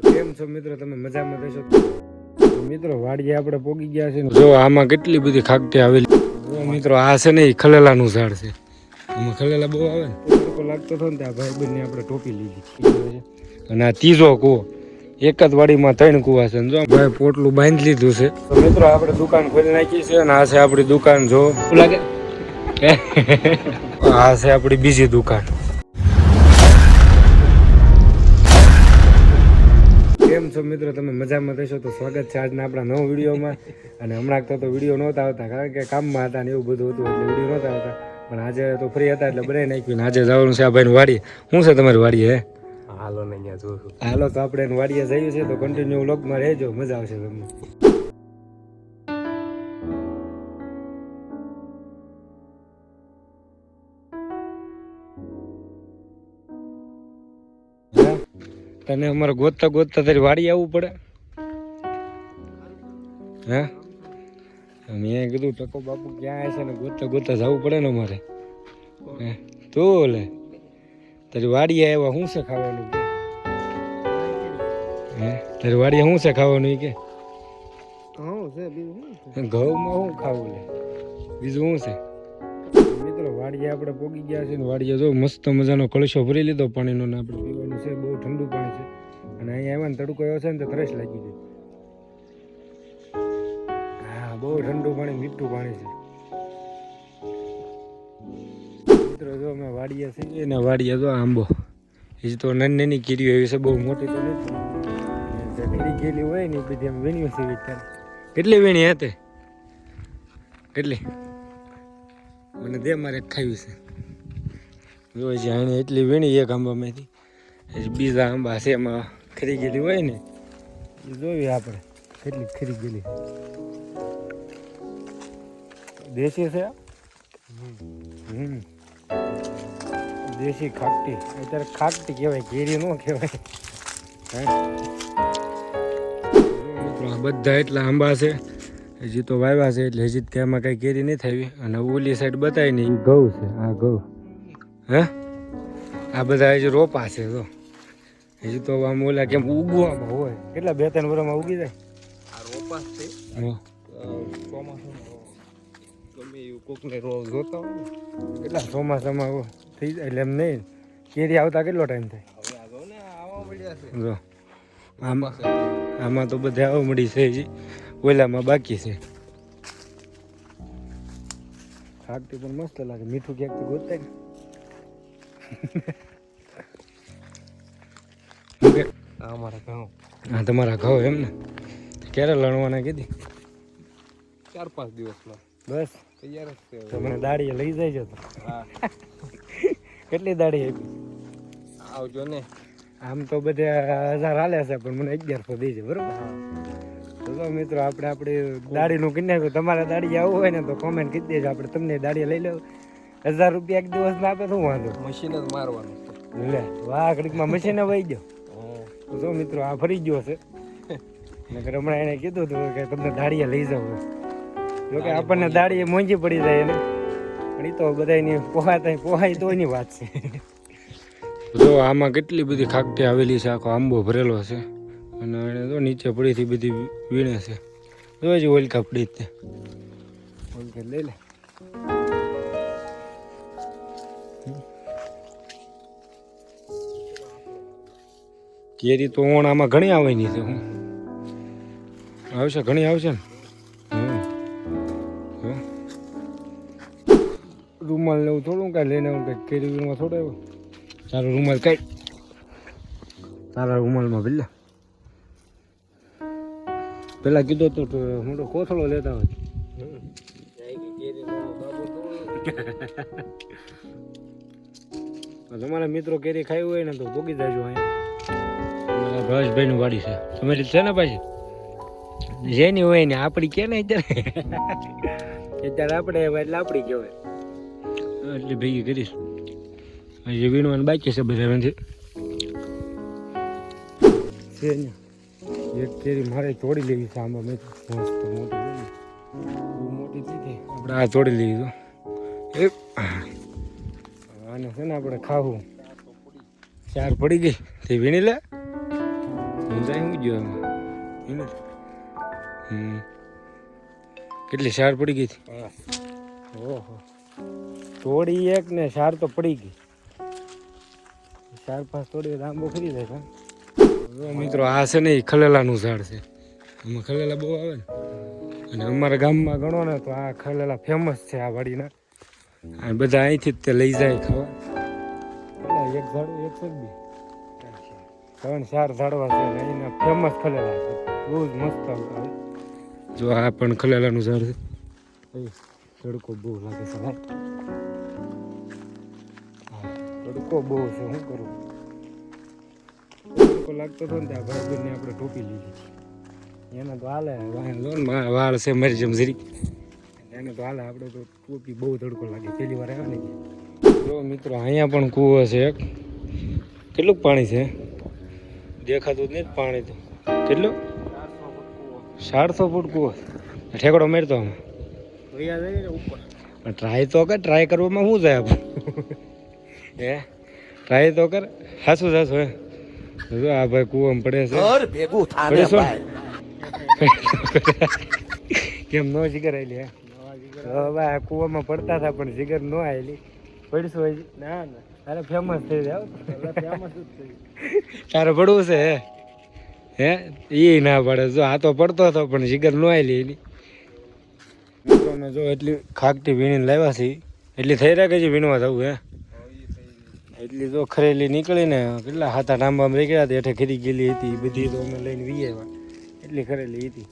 કેમ છો મિત્રો, તમે મજામાં રહેશો? મિત્રો વાડીએ આપણે પોગી ગયા છે. જો આમાં કેટલી બધી ખાકટી આવેલી. જો મિત્રો આ છે ને ખલેલાનું ઝાડ છે. આમાં ખલેલા બહુ આવે ને, તડકો લાગતો હતો ને ત્યાં ભાઈ બંને આપણે ટોપી લીધી. અને આ ત્રીજો કૂવો, એક જ વાડીમાં 3 કૂવા છે. જો ભાઈ પોટલું બાંધી લીધું છે. તો મિત્રો આપણે દુકાન ખોલી નાખી છે અને આ છે આપણી દુકાન. જો લાગે આ છે આપણી બીજી દુકાન. કેમ છો મિત્રો, તમે મજામાં રહેશો? તો સ્વાગત છે આજના આપણા નવા વિડીયોમાં. અને હમણાં તો વિડીયો નહોતા આવતા કારણ કે કામમાં હતા ને એવું બધું હતું, એટલે વિડીયો નહોતા આવતા. પણ આજે તો ફ્રી હતા એટલે બનાવી નાખ્યું. આજે જવાનું છે આ ભાઈની વાડી. શું છે તમારી વાડી? હે હાલો ને અહીંયા જોશું. હાલો તો આપણે વાડીએ જઈએ છીએ, તો કન્ટિન્યુ વ્લોગમાં રહેજો, મજા આવશે તમને. તને અમારે ગોતતા ગોતતા તારી વાડી આવવું પડે. હે મેં કીધું ટકો બાપુ ક્યાં છે ને ગોતતા ગોતતા જવું પડે ને અમારે. તો લે તારી વાડીએ આવ્યા, શું છે ખાવાનું કે? હે તારી વાડીએ શું છે ખાવાનું કે? ઘઉંમાં શું ખાવું લે, બીજું શું છે? મિત્રો વાડીએ આપણે પોગી ગયા છે ને વાડીએ જો મસ્ત મજાનો કળશો ભરી લીધો પાણીનો ને આપણે પીવાનું છે. બહુ ઠંડુ પાણી છે અને અહીંયા આવ્યા ને તડકો એવો છે ને તો તરસ લાગી ગઈ. હા બહુ ઠંડુ પાણી, મીઠું પાણી છે. મિત્રો જો અમે વાડીએ છીએ ને વાડીએ જો આંબો, એ તો નાની નાની કીરીઓ એવી છે, બહુ મોટી તો નથી. કીરી ગયેલી હોય ને બધી એમ વીણ્યું છે. વિચાર કેટલી વીણી હતી? કેટલી? મને દે, મારે ખાવી છે. જોઈ છે એને એટલી વીણી એક આંબામાંથી. બીજા આંબા છે એમાં ખરી ગયેલી હોય ને એ જોઈએ આપણે કેટલી ખરી ગયેલી. દેશી છે. દેશી ખાકટી. અત્યારે ખાકટી કહેવાય, કેરી ન કહેવાય. બધા એટલા આંબા છે હજી તો વાવ્યા છે, એટલે હજી તેમાં કઈ કેરી નહીં થઈ. અને ઓલી સાઈડ બતાવી ને એ ઘઉં છે. આ ઘઉં હે આ બધા હજી રોપા છે. તો હજી તો આમ ઓલા કેમ ઉગવામાં હોય, કેટલા 2-3 વર્ષમાં ઉગી જાય. આ રોપા છે. કેટલા ચોમાસામાં થઈ જાય એટલે એમ નહીં. કેરી આવતા કેટલો ટાઈમ થાય? જો આમાં તો બધા આવવા મળી છે, હજી ઓલામાં બાકી છે. ખાકટી પણ મસ્ત લાગે, મીઠું ક્યાંક ગોતાય ને. અમારા ઘઉં. હા તમારા ઘઉં એમ ને? ક્યારે લણવાના કીધી? 4-5 દિવસમાં બસ તૈયાર જ છે. તો મને દાડીએ લઈ જાય તો. હા કેટલી દાડી આપી? આવજો ને. આમ તો બધા 1000 હાલે છે, પણ મને 1100 દેજે, બરોબર? તો મિત્રો આપણે આપણી દાડીનું કરી નાખ્યું. તમારે દાડી આવવું હોય ને તો કોમેન્ટ કરી દેજો, આપણે તમને દાડી લઈ લેવું. 1000 રૂપિયા એક દિવસ ના આપે શું વાંધો? મશીન જ મારવાનું લે. વાહ ઘડીકમાં મશીને વહી ગયો. તો મિત્રો આ ફરી ગયો છે. નકર હમણાં એને કીધું હતું કે તમને દાડીએ લઈ જવું. જોકે આપણને દાડીએ મોંઘી પડી જાય એને, પણ એ તો બધાની પોહાય તો એની વાત છે. જો આમાં કેટલી બધી ખાકટી આવેલી છે, આખો આંબો ભરેલો છે. અને એને તો નીચે પડીથી બધી વીણે છે. જોઈ ઓલકા પડી જ ઓલકા લઈ લે. કેરી તો આમાં ઘણી આવવાની છે. હું આવશે, ઘણી આવશે ને. રૂમાલ લેવું થોડું કાંઈ લઈને આવું, કંઈક કેરી વીણમાં થોડો આવ્યો. તારો રૂમાલ કાંઈ તારા રૂમાલમાં ભલે પેલા કીધું તો મોટો કોથળો લેતા હોય. તમારા મિત્રો કેરી ખાવી હોય ને તો ભોગી જાજો. અહીંયા ભાવેશભાઈ નું વાડી છે. તમારી છે ને પાછી? જેની હોય ને આપડી કે ને અત્યારે આપણે એટલે આપડી કહેવાય. એટલે ભેગી કરીશ. હજી વીણવાનું બાકી છે બધા નથી. એક કેરી મારે તોડી લેવી છે. આંબા મેં મસ્ત મોટી બહુ મોટી થઈ આપણે આ તોડી લેવી. તો આને છે ને આપણે ખાવું. 4 પડી ગઈ તે વીણી લે. ઊંધાઈ શું ગયો એમાં કેટલી સાર પડી ગઈ હતી ઓહો થોડી એક ને સાર તો પડી ગઈ 4-5 થોડી લાંબો કરી જાય મિત્રો આ છે ને એ ખલેલાનું ઝાડ છે આમાં ખલેલા બહુ આવે ને અને અમારા ગામમાં ગણો ને તો આ ખલેલા ફેમસ છે આ વાડીના આ બધા અહીંથી જ તે લઈ જાય ખાવા એક ઝાડ એક છે બી 3-4 ઝાડવા છે ને એના ફેમસ ખલેલા છે બહુ જ મસ્ત આવે જો આ પણ ખલેલાનું ઝાડ છે તડકો બહુ લાગે છે તડકો બહુ છે શું કરું તડકો લાગતો હતો ને ત્યાં ભાઈ ને આપણે ટોપી લીધી એને તો હાલે વાળ છે મારી જેમ જરી એને તો હાલે આપણે તો ટોપી બહુ તડકો લાગે પહેલી વાર આવે ને જો મિત્રો અહીંયા પણ કૂવો છે કેટલું પાણી છે દેખાતું જ નહીં પાણી તો કેટલું 400 ફૂટ કૂવો ઠેકડો મેરતો આમાં ટ્રાય તો કર ટ્રાય કરવામાં શું જાય આપણે હે ટ્રાય તો કર હાસું સાસું હે જો આ ભાઈ કૂવામાં પડે છે કેમ નો જીગર આવેલી હવે આ કૂવામાં પડતા હતા પણ જીગર નો આવેલી પડશું હજી ના ના તારે ફેમસ થઈ જાય ફેમસ તારે પડવું છે હે એ ના પડે જો આ તો પડતો હતો પણ જીગર નો આવેલી એની મિત્રોને જો એટલી ખાકટી વીણીને લાવ્યા છે એટલી થઈ રહ્યા કે જે વીણવા જવું હે એટલી જો ખરેલી નીકળીને કેટલા હાથા ટાંબામાં રહી ગયા હેઠે ખરી ગયેલી હતી બધી તો અમે લઈને વી આવ્યા એટલી ખરેલી હતી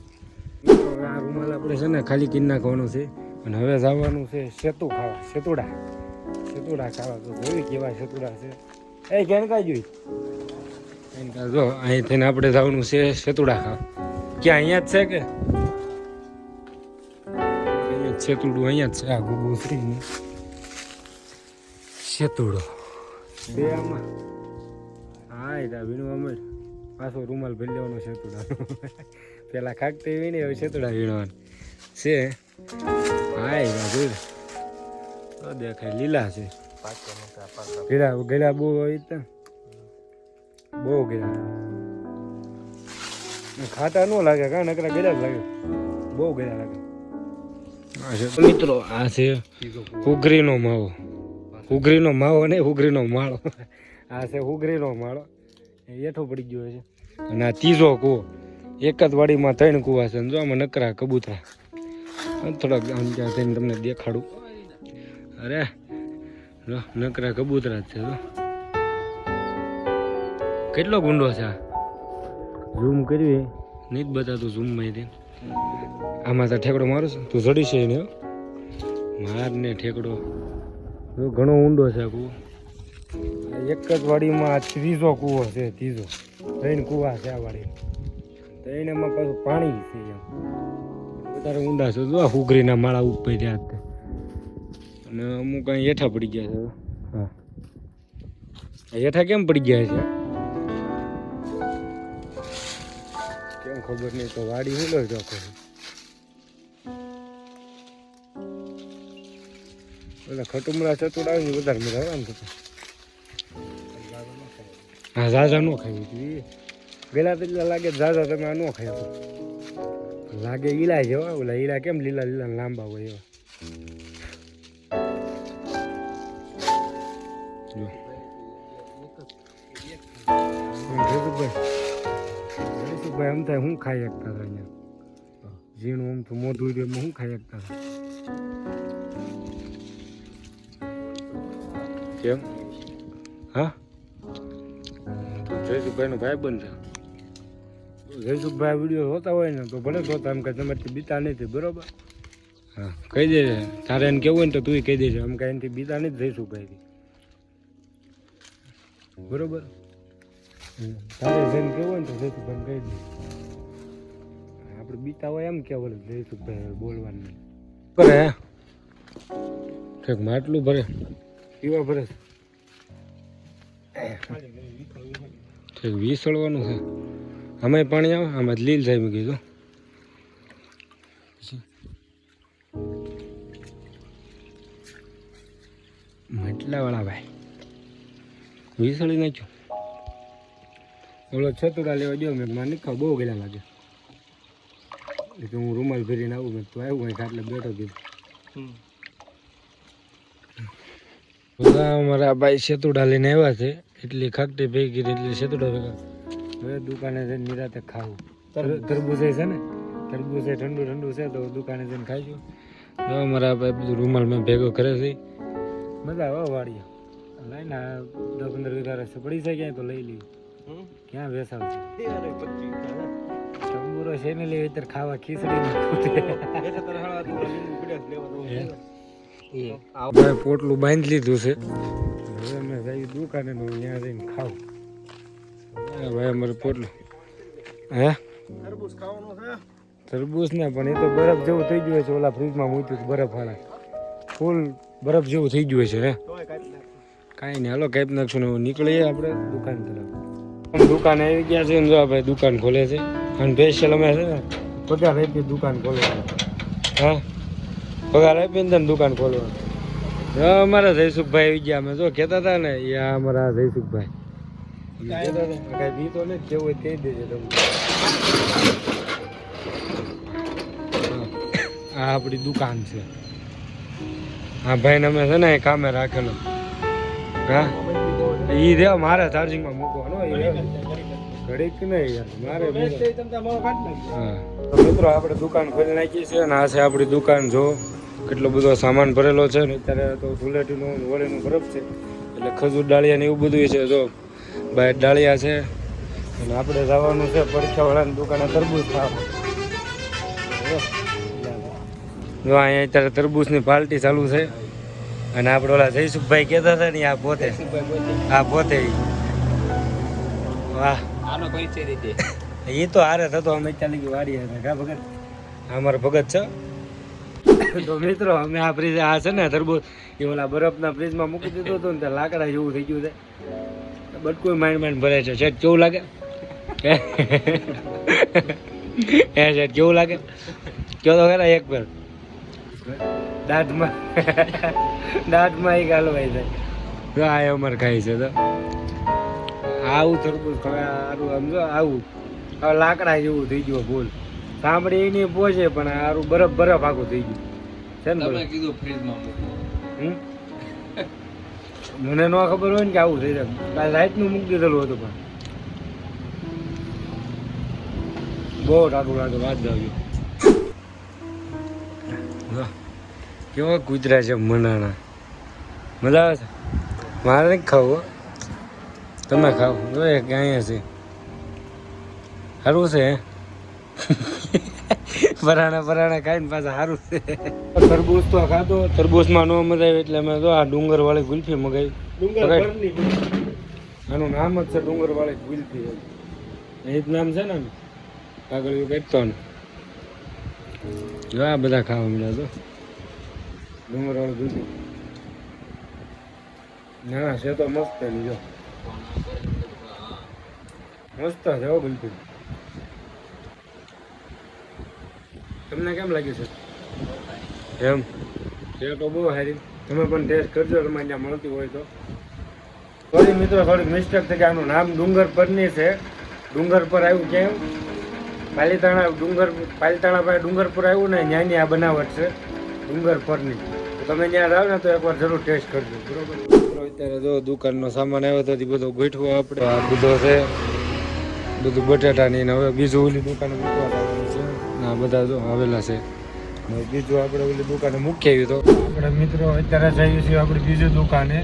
આ રૂમાલ આપણે છે ને ખાલી કિન નાખવાનું છે અને હવે જવાનું છે સેતુડા ખાવા તો જોઈ કેવા સેતુડા છે એ કેન કાંઈ જોઈ જો અહીંથી આપણે જવાનું છે સેતુડા ખાવા ક્યાં અહીંયા જ છે કે સેતુડું અહીંયા જ છે આ ગુગુ શ્રી સેતુડો બે આમાં હા એ વીણવા મળે પાછો રૂમાલ ભરી લેવાનો સેતુડા પેલા ખાકતી વીણી હવે સેતુડા વીણવાનું છે હા એ જોઈ તો દેખાય લીલા છે ગળા બહુ હોય બહુ ગળા ખાતા ન લાગે કા નકરા ગળા જ લાગે બહુ ગળા લાગે મિત્રો આ છે હુગરીનો માવો ને હુગરીનો માળો આ છે હુગરીનો માળો એઠો પડી ગયો છે અને આ ત્રીજો કૂવો એક જ વાડીમાં 3 કૂવા છે જો આમાં નકરા કબૂતરા થોડાક ત્યાં થઈને તમને દેખાડું અરે નકરા કબૂતરા જ છે કેટલો ગુંડો છે આ ઝૂમ કરવી નહીં જ બતાતું ઝૂમમાં આમાં તો ઠેકડો મારું છે તું ચડી છે એને માર ને ઠેકડો ઘણો ઊંડો છે આ કૂવો એક જ વાડીમાં ત્રીજો કૂવો છે 3 કૂવા છે આ વાડી તો એનામાં પાછું પાણી છે એમ વધારે ઊંડા છે જો હુગરીના માળા ઉપર ત્યાં અને અમુક અહીં હેઠા પડી ગયા છે હા હેઠા કેમ પડી ગયા છે કેમ ખબર નહીં તો વાડી હું લો જોખો ઓલા ખટુમડા ચતુડા આવે ને વધારે મજા આવે આમ થતા હા ઝાઝા ન ખાવી હતી ગેલા તેટલા લાગે ઝાઝા તમે આ ન ખાય લાગે ઈલા જેવા ઓલા ઈલા કેમ લીલા લાંબા હોય એવા ભાઈ આમ થાય હું ખાઈ શકતા હતા અહીંયા ઝીણું આમ તો મોઢું એમાં હું ખાઈ શકતા હતા કેમ હા જયસુખભાઈ નો ભાઈ બંધ છે જયસુખભાઈ વિડીયો જોતા હોય ને તો ભલે જોતા એમ કે તમારથી બીતા નથી બરોબર હા કહી દેજે તારે એને કેવું હોય ને તો તું કહી દેજે એમ કાંઈ એનાથી બીતા નથી જયસુખભાઈથી બરોબર તારે જઈને કેવું હોય ને તો જયસુખભાઈને કહી દે આપણે બીતા હોય એમ કેવું જયસુખભાઈ બોલવાનું કરે હે ઠીક માટલું ભરે પીવા ભરે ઠીક વીસળવાનું છે આમાં પાણી આવે આમાં જ લીલ થાય મેં કીધું માટલા વાળા ભાઈ વીસળી નાખ્યું ઓલો છતુડા લેવા ગયો મેં મને ખાવ બહુ ગયેલા લાગે એટલે હું રૂમાલ ભરીને આવું મેં તું આવ્યું કંઈક એટલે બેઠો કીધું અમારા ભાઈ સેતુડા લઈને આવ્યા છે એટલી ખાકટી ભેગી એટલી સેતુડા ભેગા હવે દુકાને જઈને નિરાતે ખાવું તરબૂચ છે ને તરબૂચ ઠંડુ ઠંડુ છે તો દુકાને જઈને ખાઈશું હવે અમારા ભાઈ બધું રૂમાલ મેં ભેગો કરે છે મજા આવે વાડીએ લઈને 10-15 વીઘા રસ્તે પડી જાય ક્યાંય તો લઈ લઈએ ક્યાં વેસાવ છે તંબુરો છે ને લેવી અત્યારે ખાવા ખીચડી પોટલું બાંધી લીધું છે હવે અમે જઈ દુકાને ત્યાં જઈને ખાવું ભાઈ અમારે પોટલું હે તરબૂચ ને પણ એ તો બરફ જેવું થઈ ગયું છે ઓલા ફ્રીજમાં મૂક્યું બરફ વાળા ફૂલ બરફ જેવું થઈ ગયું છે હે કાંઈ નહીં હાલો કાંઈ નાખશું ને નીકળીએ આપણે દુકાન તરફ દુકાન આવી ગયા છે ને જો ભાઈ દુકાન ખોલે છે અને સ્પેશિયલ અમે છે ને પગાર આપી દુકાન ખોલે છે હા પગાર આપીને તને દુકાન ખોલવા અમારા જયસુખભાઈ આવી ગયા અમે જો કહેતા હતા ને એ અમારા જયસુખભાઈ કઈ બી તો નહીં કેવું હોય કહી દેજે તમને આ આપણી દુકાન છે હા ભાઈને અમે છે ને કામે રાખેલો હા ઈ રે મારે ચાર્જિંગમાં મૂકવાનો ઘડીક નહીં યાર મારે હા મિત્રો આપણે દુકાન ખોલી નાખી છે અને આ છે આપણી દુકાન જો કેટલો બધો સામાન ભરેલો છે ને અત્યારે તો ધૂળેટીનું હોળીનું બરફ છે એટલે ખજૂર ડાળિયા ને એવું બધું છે જો બહાર ડાળિયા છે અને આપણે જવાનું છે પરીક્ષાવાળાની દુકાને તરબૂચ ખાવા જો અહીંયા અત્યારે તરબૂચની પાર્ટી ચાલુ છે અને આપણે ઓલા જયસુખભાઈ કહેતા હતા ને આ પોતે વાહ એ તો હારે થતો અમે ચાલી વાડી હતા કા ભગત અમારો ભગત છે તો મિત્રો અમે આ ફ્રીજ આ છે ને તરબૂચ એ ઓલા બરફના ફ્રીજમાં મૂકી દીધું હતું ને ત્યાં લાકડા જેવું થઈ ગયું છે બટકું માંડ ભરે છે શેઠ કેવું લાગે હે શેઠ કેવું લાગે કયો તો ખરા એક પર દાંતમાં એક હાલવાઈ જાય આ અમારે ખાઈ છે તો આવું તરબૂચ સારું સમજો આવું હવે લાકડા જેવું થઈ ગયું બોલ સાંભળી એ નહીં પહોંચે પણ સારું બરફ આખું થઈ ગયું છે ને કીધું ફ્રીજમાં મને ન ખબર હોય ને કે આવું થઈ જાય કાલે રાતનું મૂકી દીધેલું હતું પણ બહુ ટાટું લાગે વાત જાવ્યું કેવા કૂતરા છે મનાણા મજા આવે છે મારે નહીં ખાવું તમે ખાવ એક અહીંયા છે સારું છે પરાણા ખાઈને પાછા સારું છે તરબૂચ તો ખાધો તરબૂચમાં ન મજા આવે એટલે અમે તો આ ડુંગર વાળી ગુલ્ફી મગાવી આનું નામ જ છે ડુંગર વાળી ગુલ્ફી એ જ નામ છે ને આગળ કહેતો ને જો આ બધા ખાવા મળ્યા તો ડુંગર વાળી ગુલ્ફી ના છે તો મસ્ત લીધો મસ્ત છે હો ગુલ્ફી તમને કેમ લાગ્યું છે એમ તે તો બહુ સારી તમે પણ ટેસ્ટ કરજો તમારે ત્યાં મળતી હોય તો થોડી મિત્રો થોડી મિસ્ટેક થઈ કે આનું નામ ડુંગર પરની છે ડુંગર પર આવ્યું કેમ પાલીતાણા પાસે ડુંગર પર આવ્યું ને ત્યાંની આ બનાવટ છે ડુંગર પરની તમે ત્યાં જાઓ ને તો એકવાર જરૂર ટેસ્ટ કરજો બરોબર અત્યારે જો દુકાનનો સામાન આવ્યો તો બધો ગોઠવો આપણે આ બધો છે બધું બટાટાની ને હવે બીજું ઓલી દુકાને મૂકવા છે ના બધા જો આવેલા છે બીજું આપણે ઓલી દુકાને મૂકી આવ્યું તો આપણે મિત્રો અત્યારે જઈએ છીએ આપણી બીજી દુકાને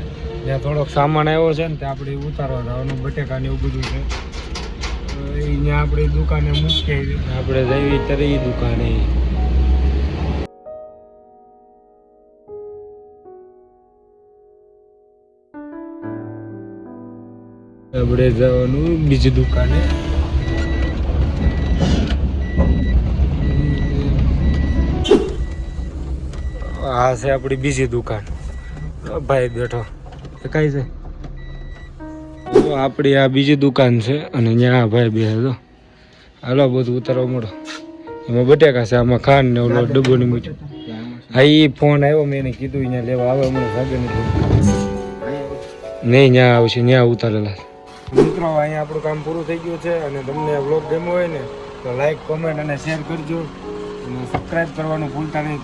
જ્યાં થોડોક સામાન આવ્યો છે ને ત્યાં આપણે ઉતારવા જવાનું બટેકાને એવું બધું છે અહીંયા આપણી દુકાને મૂકી આવી આપણે જઈએ ત્યારે એ દુકાને આપણે જવાનું બીજી દુકાને આ છે આપણી બીજી દુકાન ભાઈ બેઠો કઈ છે આપણી આ બીજી દુકાન છે અને ત્યાં ભાઈ બેસે તો હાલો બધું ઉતારવા મળો એમાં બટેકા છે આમાં ખાંડ ને ઓલો ડબ્બો ની મૂક્યું હા એ ફોન આવ્યો મેં એને કીધું અહીંયા લેવા આવે મને સાગર નથી નહીં ત્યાં આવશે ત્યાં ઉતારેલા મિત્રો અહીંયા આપણું કામ પૂરું થઈ ગયું છે અને તમને બ્લોગ ગમ્યો હોય ને તો લાઈક કોમેન્ટ અને શેર કરજો અને સબસ્ક્રાઈબ કરવાનું ભૂલતા નહીં.